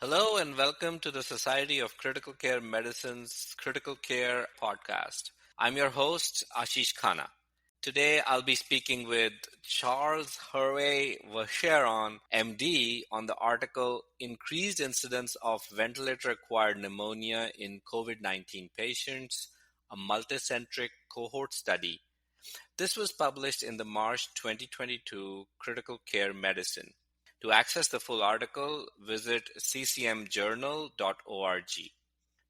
Hello and welcome to the Society of Critical Care Medicine's Critical Care podcast. I'm your host, Ashish Khanna. Today I'll be speaking with Charles-Herve Vacheron, MD, on the article Increased Incidence of Ventilator-Acquired Pneumonia in COVID-19 Patients, a Multicentric Cohort Study. This was published in the March 2022 Critical Care Medicine. To access the full article, visit ccmjournal.org.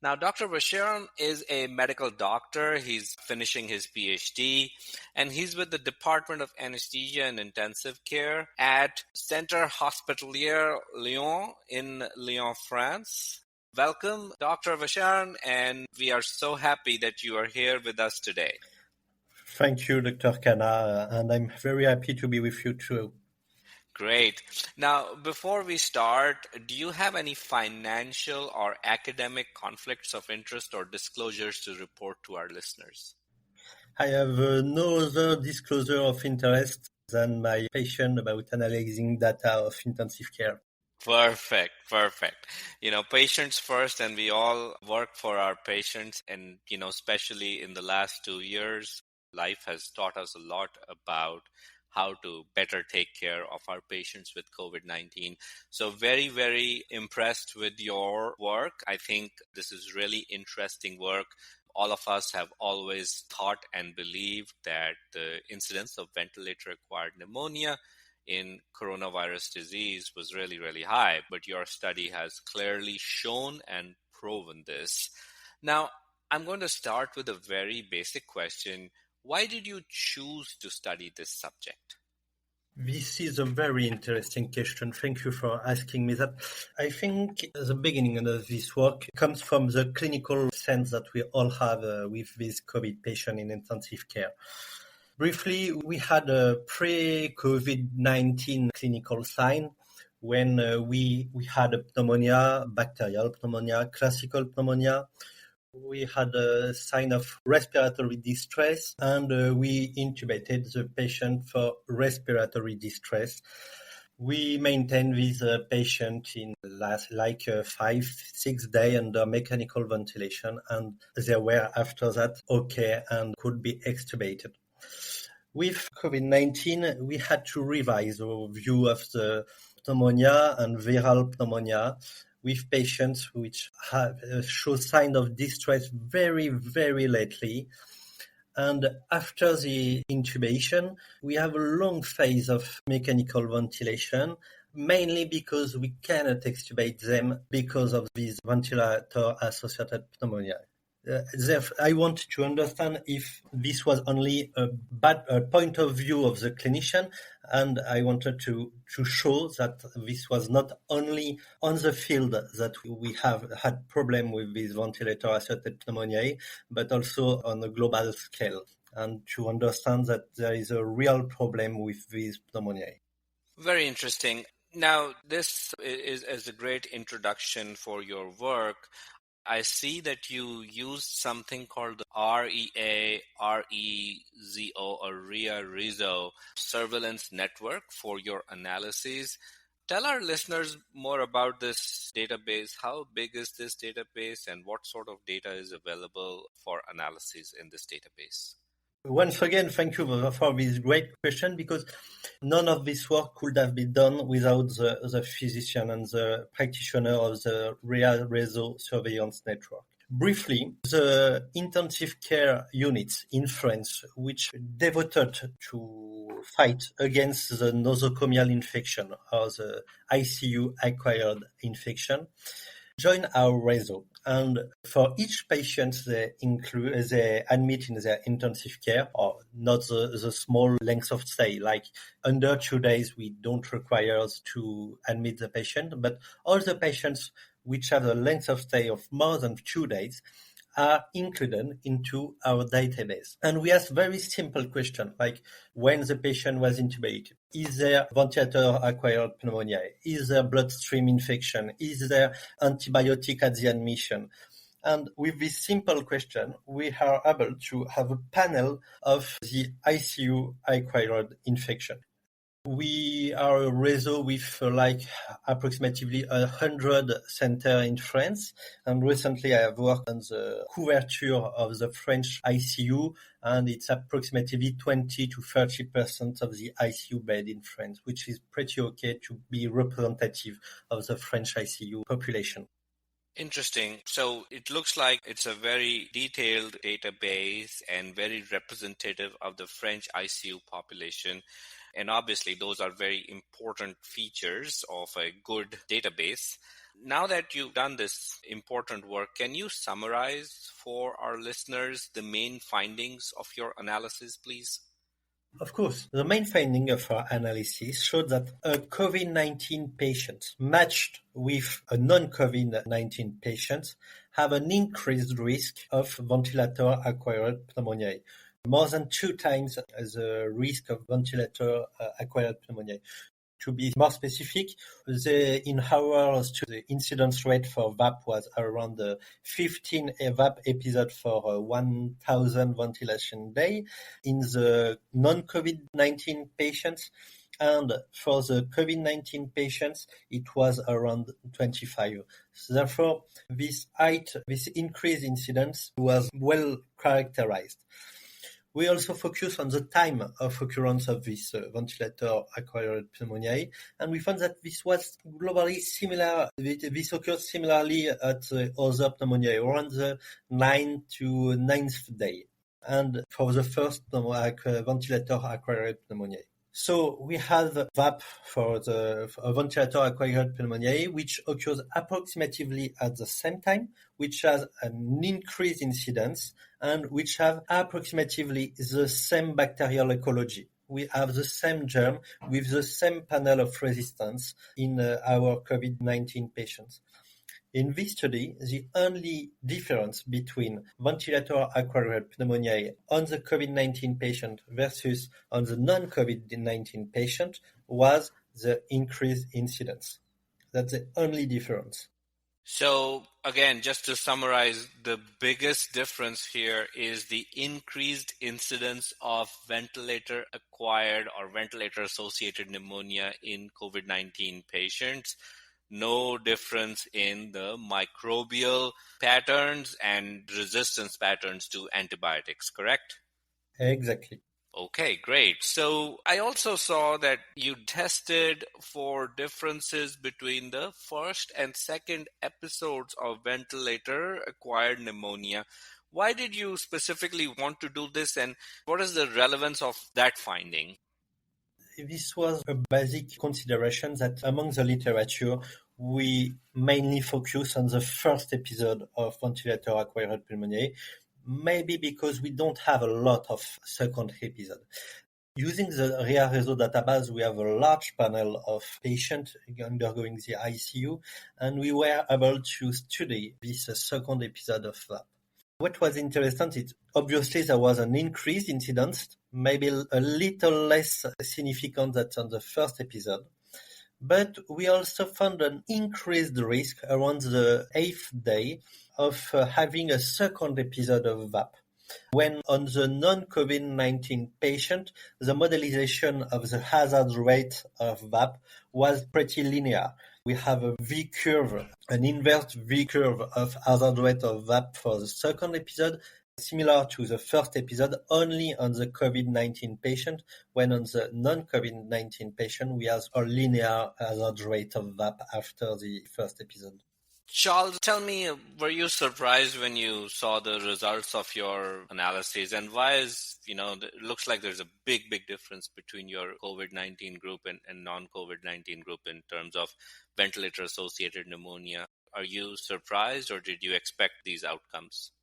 Now, Dr. Vacheron is a medical doctor. He's finishing his PhD, and he's with the Department of Anesthesia and Intensive Care at Centre Hospitalier Lyon in Lyon, France. Welcome, Dr. Vacheron, and we are so happy that you are here with us today. Thank you, Dr. Khanna, and I'm very happy to be with you too. Great. Now, before we start, do you have any financial or academic conflicts of interest or disclosures to report to our listeners? I have no other disclosure of interest than my passion about analyzing data of intensive care. Perfect. Patients first, and we all work for our patients. And, especially in the last 2 years, life has taught us a lot about how to better take care of our patients with COVID-19. So very, very impressed with your work. I think this is really interesting work. All of us have always thought and believed that the incidence of ventilator-acquired pneumonia in coronavirus disease was really, really high. But your study has clearly shown and proven this. Now, I'm going to start with a very basic question. Why did you choose to study this subject? This is a very interesting question. Thank you for asking me that. I think the beginning of this work comes from the clinical sense that we all have with this COVID patient in intensive care. Briefly, we had a pre-COVID-19 clinical sign when we had a pneumonia, bacterial pneumonia, classical pneumonia. We had a sign of respiratory distress, and we intubated the patient for respiratory distress. We maintained this patient in 5-6 days under mechanical ventilation, and they were after that okay and could be extubated. With COVID-19, we had to revise our view of the pneumonia and viral pneumonia with patients which show signs of distress very, very lately. And after the intubation, we have a long phase of mechanical ventilation, mainly because we cannot extubate them because of this ventilator-associated pneumonia. I want to understand if this was only a bad point of view of the clinician, and I wanted to show that this was not only on the field that we have had problem with this ventilator-associated pneumonia, but also on a global scale, and to understand that there is a real problem with this pneumonia. Very interesting. Now, this is a great introduction for your work. I see that you used something called the REA-REZO or REA-REZO surveillance network for your analyses. Tell our listeners more about this database. How big is this database and what sort of data is available for analysis in this database? Once again, thank you for this great question, because none of this work could have been done without the physician and the practitioner of the REA-REZO surveillance network. Briefly, the intensive care units in France, which devoted to fight against the nosocomial infection or the ICU-acquired infection, join our REZO. And for each patient they admit in their intensive care, or not the small length of stay, like under 2 days we don't require us to admit the patient, but all the patients which have a length of stay of more than 2 days are included into our database. And we ask very simple questions, like when the patient was intubated, is there ventilator-acquired pneumonia? Is there bloodstream infection? Is there antibiotic at the admission? And with this simple question, we are able to have a panel of the ICU-acquired infection. We are a REZO with approximately 100 centers in France. And recently I have worked on the couverture of the French ICU, and it's approximately 20 to 30% of the ICU bed in France, which is pretty okay to be representative of the French ICU population. Interesting. So it looks like it's a very detailed database and very representative of the French ICU population. And obviously, those are very important features of a good database. Now that you've done this important work, can you summarize for our listeners the main findings of your analysis, please? Of course, the main finding of our analysis showed that a COVID-19 patient matched with a non-COVID-19 patient have an increased risk of ventilator-acquired pneumonia, more than 2 times the risk of ventilator-acquired pneumonia. To be more specific, in hours, the incidence rate for VAP was around 15 VAP episodes for 1,000 ventilation day in the non-COVID-19 patients. And for the COVID-19 patients, it was around 25. So therefore, this increased incidence was well characterized. We also focus on the time of occurrence of this ventilator-acquired pneumonia, and we found that this was globally similar. This occurs similarly at other pneumonia, around the 9th to 9th day, and for the first ventilator-acquired pneumonia. So we have VAP for the ventilator-acquired pneumonia, which occurs approximately at the same time, which has an increased incidence, and which have approximately the same bacterial ecology. We have the same germ with the same panel of resistance in our COVID-19 patients. In this study, the only difference between ventilator-acquired pneumonia on the COVID-19 patient versus on the non-COVID-19 patient was the increased incidence. That's the only difference. So again, just to summarize, the biggest difference here is the increased incidence of ventilator-acquired or ventilator-associated pneumonia in COVID-19 patients. No difference in the microbial patterns and resistance patterns to antibiotics, correct? Exactly. Okay, great. So I also saw that you tested for differences between the first and second episodes of ventilator-acquired pneumonia. Why did you specifically want to do this, and what is the relevance of that finding? This was a basic consideration that among the literature, we mainly focus on the first episode of ventilator-acquired pneumonia, maybe because we don't have a lot of second episode. Using the REA-REZO database, we have a large panel of patients undergoing the ICU, and we were able to study this second episode of VAP. What was interesting is obviously there was an increased incidence, maybe a little less significant than on the first episode, but we also found an increased risk around the 8th day of having a second episode of VAP. When on the non-COVID-19 patient, the modelization of the hazard rate of VAP was pretty linear. We have a V curve, an inverse V curve of hazard rate of VAP for the second episode, similar to the first episode, only on the COVID-19 patient, when on the non-COVID-19 patient, we have a linear hazard rate of VAP after the first episode. Charles, tell me, were you surprised when you saw the results of your analysis, and why it looks like there's a big difference between your COVID-19 group and non-COVID-19 group in terms of ventilator-associated pneumonia. Are you surprised, or did you expect these outcomes?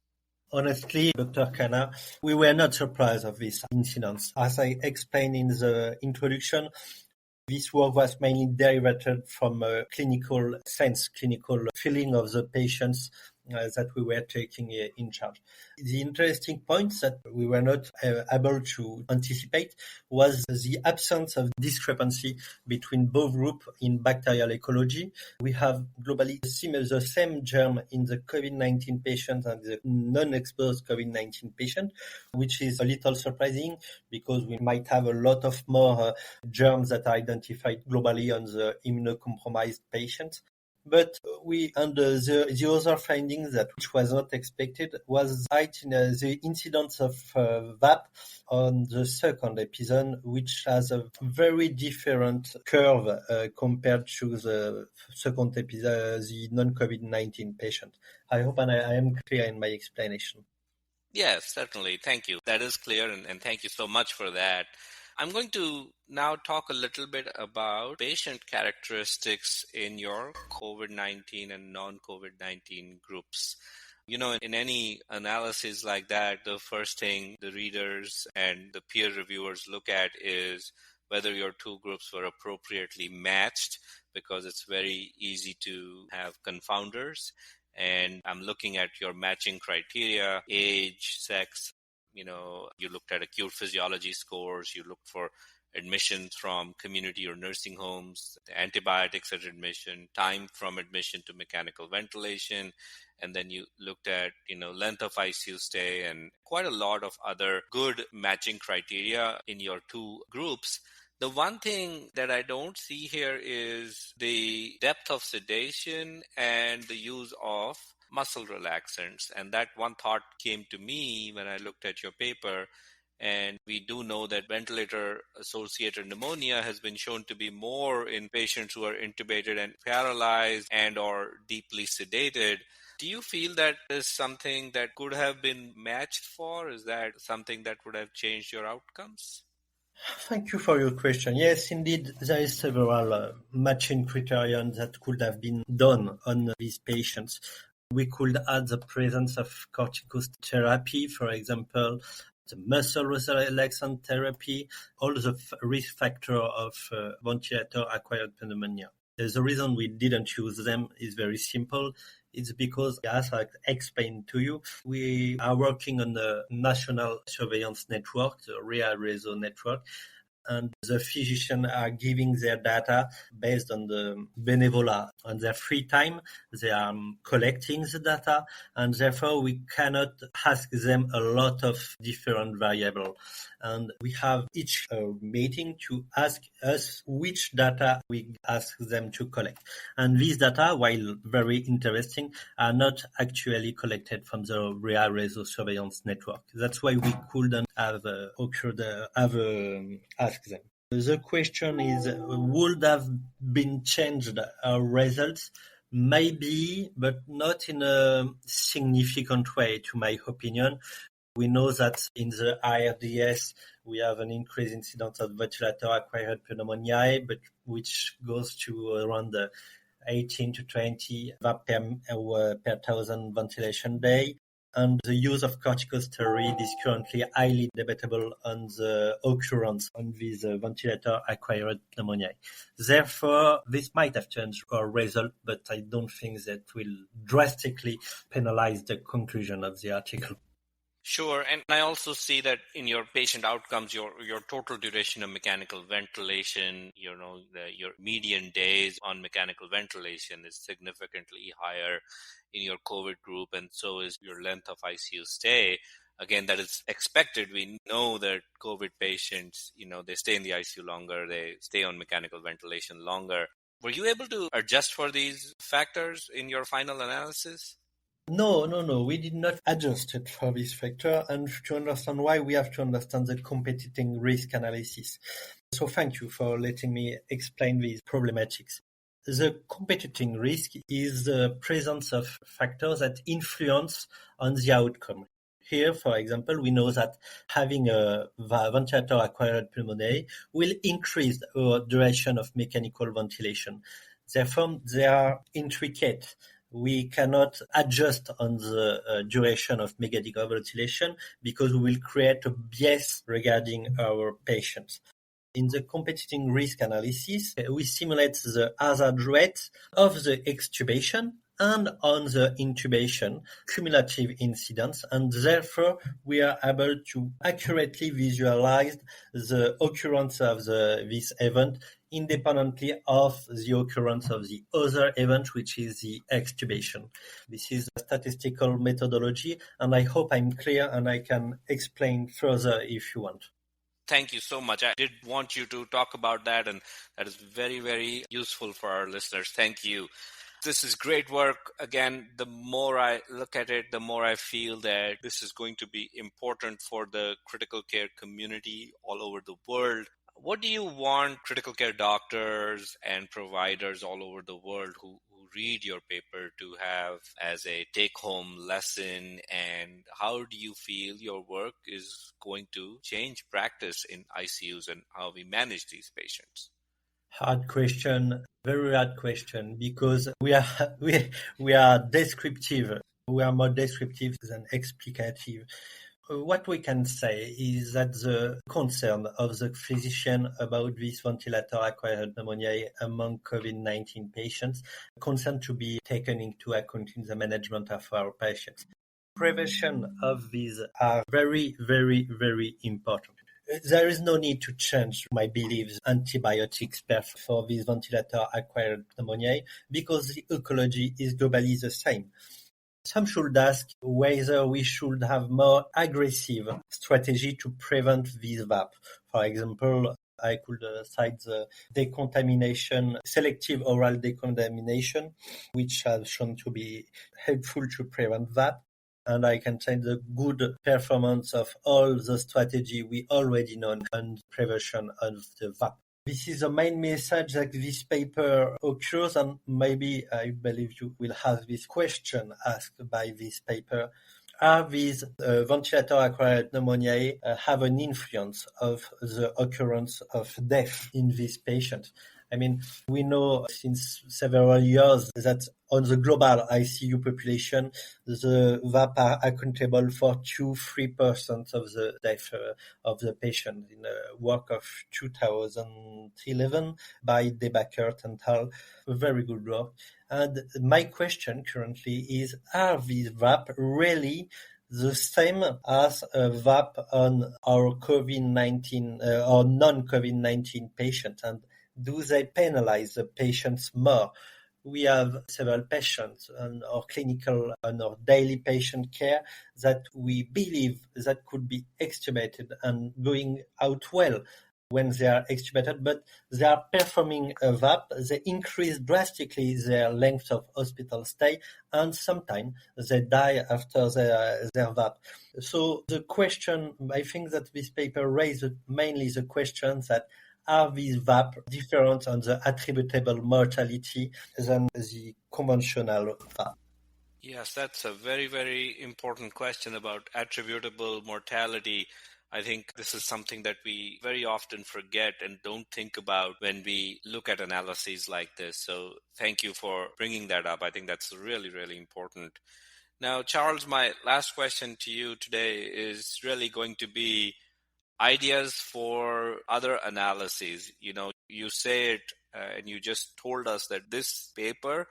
Honestly, Dr. Khanna, we were not surprised of this incidence. As I explained in the introduction, this work was mainly derived from a clinical sense, clinical feeling of the patients that we were taking in charge. The interesting point that we were not able to anticipate was the absence of discrepancy between both groups in bacterial ecology. We have globally the same germ in the COVID-19 patient and the non-exposed COVID-19 patient, which is a little surprising because we might have a lot of more germs that are identified globally on the immunocompromised patients. But the other findings that which was not expected was the incidence of VAP on the second episode, which has a very different curve compared to the second episode, the non-COVID-19 patient. I hope I am clear in my explanation. Yes, certainly. Thank you. That is clear, and thank you so much for that. I'm going to now talk a little bit about patient characteristics in your COVID-19 and non-COVID-19 groups. In any analysis like that, the first thing the readers and the peer reviewers look at is whether your two groups were appropriately matched, because it's very easy to have confounders. And I'm looking at your matching criteria: age, sex. You looked at acute physiology scores, you looked for admissions from community or nursing homes, antibiotics at admission, time from admission to mechanical ventilation, and then you looked at, length of ICU stay and quite a lot of other good matching criteria in your two groups. The one thing that I don't see here is the depth of sedation and the use of muscle relaxants. And that one thought came to me when I looked at your paper. And we do know that ventilator-associated pneumonia has been shown to be more in patients who are intubated and paralyzed and or deeply sedated. Do you feel that is something that could have been matched for? Is that something that would have changed your outcomes? Thank you for your question. Yes, indeed, there is several matching criteria that could have been done on these patients. We could add the presence of corticotherapy, for example, the muscle relaxant therapy, all the risk factor of ventilator-acquired pneumonia. The reason we didn't use them is very simple. It's because, as I explained to you, we are working on the national surveillance network, the REA-REZO network, and the physicians are giving their data based on the Benevola. On their free time, they are collecting the data, and therefore we cannot ask them a lot of different variables. And we have each meeting to ask us which data we ask them to collect. And these data, while very interesting, are not actually collected from the REA-REZO surveillance network. That's why we couldn't have asked them. The question is, would have been changed our results? Maybe, but not in a significant way, to my opinion. We know that in the IRDS, we have an increased incidence of ventilator-acquired pneumonia, but which goes to around 18 to 20 VAP per 1,000 ventilation day. And the use of corticosteroid is currently highly debatable on the occurrence on this ventilator-acquired pneumonia. Therefore, this might have changed our result, but I don't think that will drastically penalize the conclusion of the article. Sure. And I also see that in your patient outcomes, your total duration of mechanical ventilation, your median days on mechanical ventilation is significantly higher in your COVID group, and so is your length of ICU stay. Again, that is expected. We know that COVID patients, they stay in the ICU longer, they stay on mechanical ventilation longer. Were you able to adjust for these factors in your final analysis? No. We did not adjust it for this factor, and to understand why, we have to understand the competing risk analysis. So thank you for letting me explain these problematics. The competing risk is the presence of factors that influence on the outcome. Here, for example, we know that having a ventilator-acquired pneumonia will increase the duration of mechanical ventilation. Therefore, they are intricate. We cannot adjust on the duration of mechanical ventilation because we will create a bias regarding our patients. In the competing risk analysis, we simulate the hazard rate of the extubation and on the intubation cumulative incidence, and therefore we are able to accurately visualize the occurrence of this event independently of the occurrence of the other event, which is the extubation. This is a statistical methodology, and I hope I'm clear and I can explain further if you want. Thank you so much. I did want you to talk about that, and that is very, very useful for our listeners. Thank you. This is great work. Again, the more I look at it, the more I feel that this is going to be important for the critical care community all over the world. What do you want critical care doctors and providers all over the world who read your paper to have as a take-home lesson, and how do you feel your work is going to change practice in ICUs and how we manage these patients? Hard question, very hard question, because we are descriptive. We are more descriptive than explicative. What we can say is that the concern of the physician about this ventilator-acquired pneumonia among COVID-19 patients, concern to be taken into account in the management of our patients. Prevention of these are very, very, very important. There is no need to change my beliefs antibiotics for this ventilator-acquired pneumonia because the ecology is globally the same. Some should ask whether we should have more aggressive strategy to prevent this VAP. For example, I could cite the decontamination, selective oral decontamination, which has shown to be helpful to prevent VAP. And I can say the good performance of all the strategy we already know on prevention of the VAP. This is the main message that this paper occurs, and maybe I believe you will have this question asked by this paper. Are these ventilator-acquired pneumonia have an influence of the occurrence of death in these patients? I mean, we know since several years that on the global ICU population, the VAP are accountable for 2-3% of the death of the patient in a work of 2011 by Debackert and al. Very good work. And my question currently is, are these VAP really the same as a VAP on our COVID-19 or non-COVID-19 patients? And do they penalize the patients more? We have several patients on our clinical and our daily patient care that we believe that could be extubated and going out well when they are extubated, but they are performing a VAP. They increase drastically their length of hospital stay, and sometimes they die after their VAP. So the question, I think that this paper raised mainly the question that are these VAP different on the attributable mortality than the conventional VAP? Yes, that's a very, very important question about attributable mortality. I think this is something that we very often forget and don't think about when we look at analyses like this. So thank you for bringing that up. I think that's really, really important. Now, Charles, my last question to you today is really going to be ideas for other analyses. You know, you say it and you just told us that this paper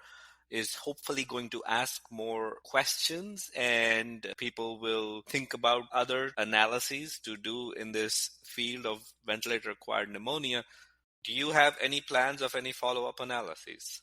is hopefully going to ask more questions and people will think about other analyses to do in this field of ventilator-acquired pneumonia. Do you have any plans of any follow-up analyses?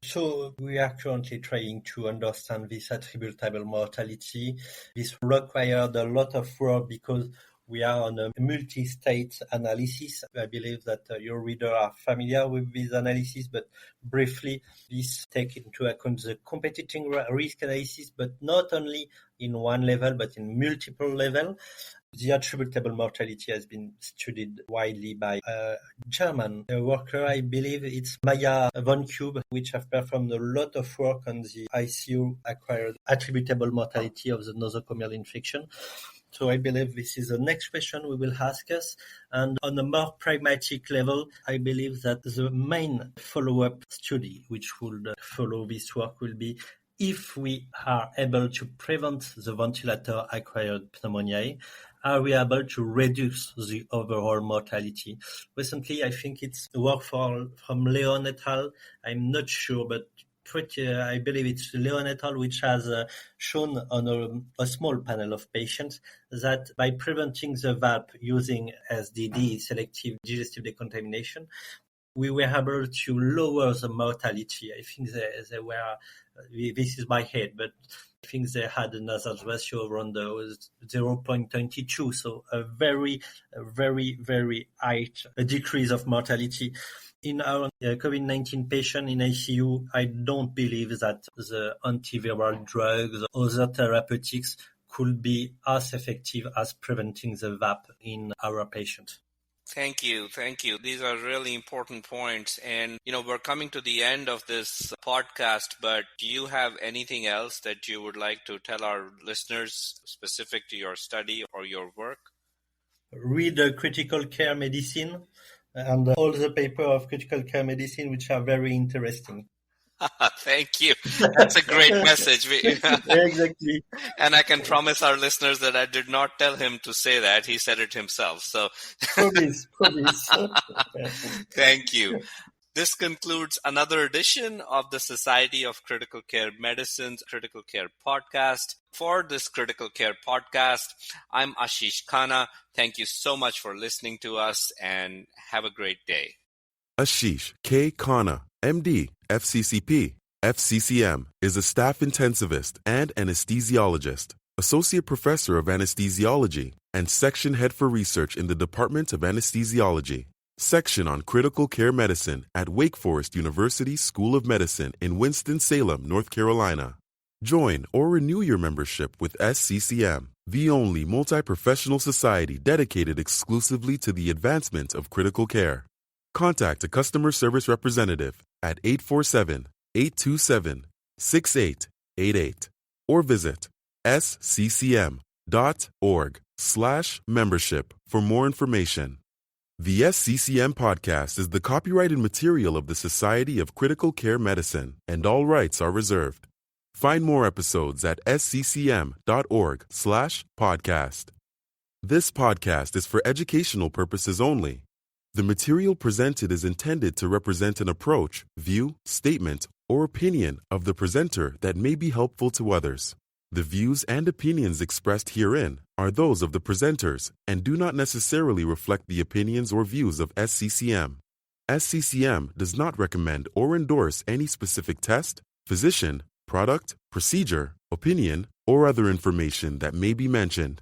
So we are currently trying to understand this attributable mortality. This required a lot of work because we are on a multi-state analysis. I believe that your readers are familiar with this analysis, but briefly, this takes into account the competing risk analysis, but not only in one level, but in multiple levels. The attributable mortality has been studied widely by a German worker. I believe it's Maya von Kube, which have performed a lot of work on the ICU-acquired attributable mortality of the nosocomial infection. So I believe this is the next question we will ask us. And on a more pragmatic level, I believe that the main follow-up study which would follow this work will be if we are able to prevent the ventilator-acquired pneumonia, are we able to reduce the overall mortality? Recently, I think it's work from Leon et al. I'm not sure, but I believe it's Leon et al., which has shown on a small panel of patients that by preventing the VAP using SDD, selective digestive decontamination, we were able to lower the mortality. I think they were, this is my head, but I think they had an hazard ratio around 0.22, so a very, very high decrease of mortality. In our COVID-19 patient in ICU, I don't believe that the antiviral drugs or other therapeutics could be as effective as preventing the VAP in our patients. Thank you. These are really important points. And, we're coming to the end of this podcast, but do you have anything else that you would like to tell our listeners specific to your study or your work? Read critical care medicine and all the paper of critical care medicine, which are very interesting. Thank you. That's a great message. Exactly. And I can promise our listeners that I did not tell him to say that. He said it himself. So promise. Thank you. This concludes another edition of the Society of Critical Care Medicine's Critical Care Podcast. For this Critical Care Podcast, I'm Ashish Khanna. Thank you so much for listening to us and have a great day. Ashish K. Khanna, MD, FCCP, FCCM, is a staff intensivist and anesthesiologist, associate professor of anesthesiology, and section head for research in the Department of Anesthesiology, section on critical care medicine at Wake Forest University School of Medicine in Winston-Salem, North Carolina. Join or renew your membership with SCCM, the only multi-professional society dedicated exclusively to the advancement of critical care. Contact a customer service representative at 847-827-6888 or visit sccm.org/membership for more information. The SCCM podcast is the copyrighted material of the Society of Critical Care Medicine, and all rights are reserved. Find more episodes at sccm.org/podcast. This podcast is for educational purposes only. The material presented is intended to represent an approach, view, statement, or opinion of the presenter that may be helpful to others. The views and opinions expressed herein are those of the presenters and do not necessarily reflect the opinions or views of SCCM. SCCM does not recommend or endorse any specific test, physician, product, procedure, opinion, or other information that may be mentioned.